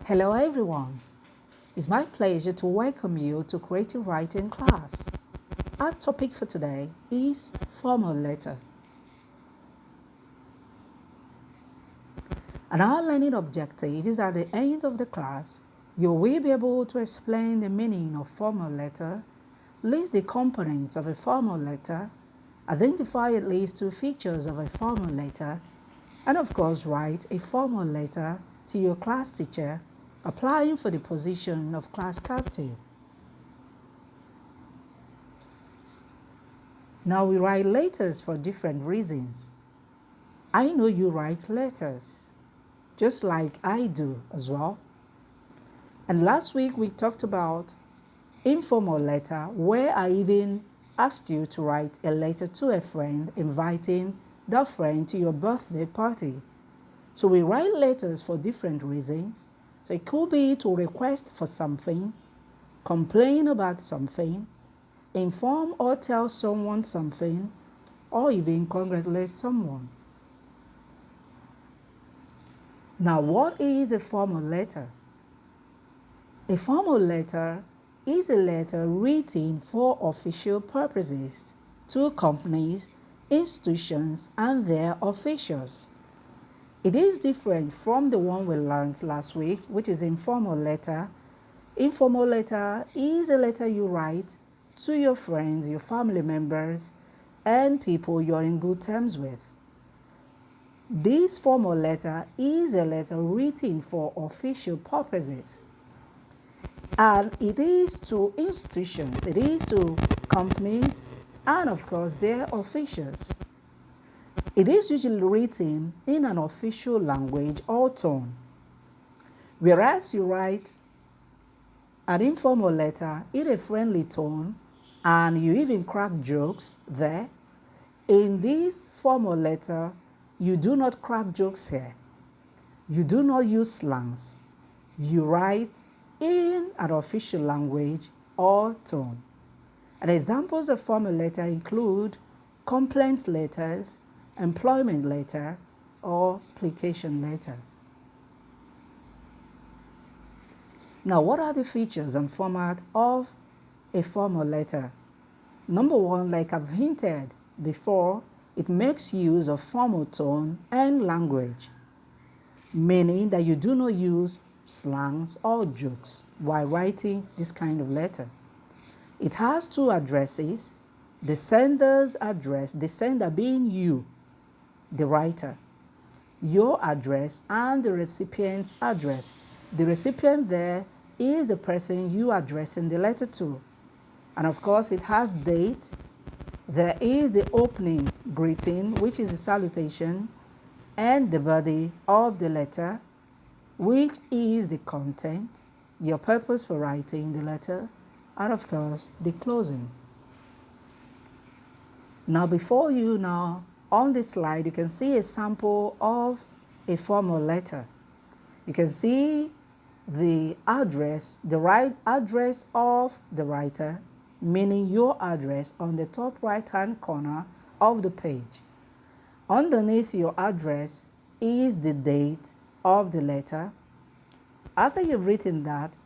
Hello everyone. It's my pleasure to welcome you to Creative Writing class. Our topic for today is formal letter. And our learning objective is at the end of the class, you will be able to explain the meaning of formal letter, list the components of a formal letter, identify at least 2 features of a formal letter, and of course write a formal letter to your class teacher applying for the position of class captain. Now we write letters for different reasons. I know you write letters, just like I do as well. And last week we talked about informal letter, where I even asked you to write a letter to a friend inviting that friend to your birthday party. So we write letters for different reasons. So it could be to request for something, complain about something, inform or tell someone something, or even congratulate someone. Now, what is a formal letter? A formal letter is a letter written for official purposes to companies, institutions, and their officials. It is different from the one we learned last week, which is informal letter. Informal letter is a letter you write to your friends, your family members, and people you're in good terms with. This formal letter is a letter written for official purposes. And it is to institutions, it is to companies, and of course their officials. It is usually written in an official language or tone. Whereas you write an informal letter in a friendly tone, and you even crack jokes there, in this formal letter, you do not crack jokes here. You do not use slangs. You write in an official language or tone. And examples of formal letter include complaint letters, employment letter, or application letter. Now, what are the features and format of a formal letter? Number one, like I've hinted before, it makes use of formal tone and language, meaning that you do not use slangs or jokes while writing this kind of letter. It has 2 addresses, the sender's address, the sender being you, the writer, your address, and the recipient's address. The recipient there is the person you are addressing the letter to. And of course, it has date. There is the opening greeting, which is a salutation, and the body of the letter, which is the content, your purpose for writing the letter, and of course, the closing. Now, before you on this slide, you can see a sample of a formal letter. You can see the address, the right address of the writer, meaning your address on the top right-hand corner of the page. Underneath your address is the date of the letter. After you've written that,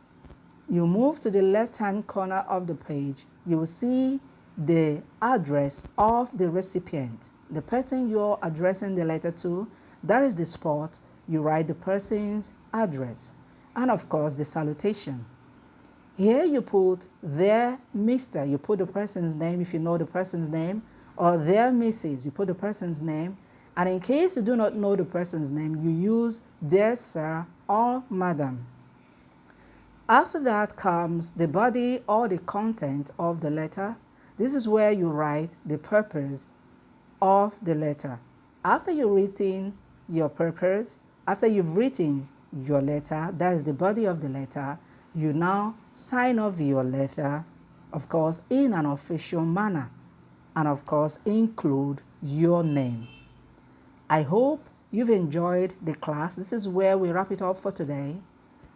you move to the left-hand corner of the page. You will see the address of the recipient, the person you're addressing the letter to. That is the spot you write the person's address, and of course the salutation. Here you put their Mr., you put the person's name if you know the person's name, or their Mrs., you put the person's name, and in case you do not know the person's name, you use their Sir or Madam. After that comes the body or the content of the letter. This is where you write the purpose of the letter. After you've written your purpose, after you've written your letter, that is the body of the letter, you now sign off your letter, of course, in an official manner, and of course, include your name. I hope you've enjoyed the class. This is where we wrap it up for today.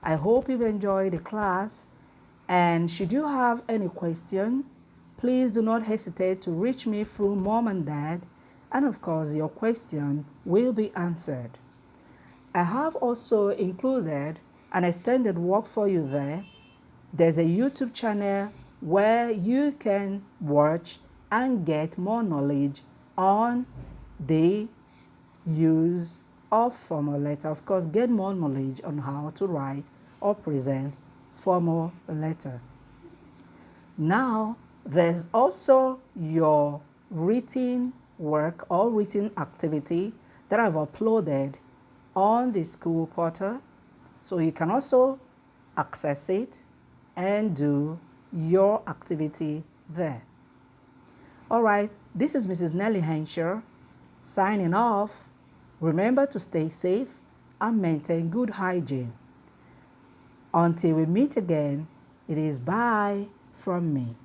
I hope you've enjoyed the class, and should you have any question, please do not hesitate to reach me through Mom and Dad, and of course your question will be answered. I have also included an extended work for you there. There's a YouTube channel where you can watch and get more knowledge on the use of formal letter. Of course, get more knowledge on how to write or present formal letter. Now, there's also your written work or written activity that I've uploaded on the school portal. So you can also access it and do your activity there. All right, this is Mrs. Nelly Henshaw signing off. Remember to stay safe and maintain good hygiene. Until we meet again, it is bye from me.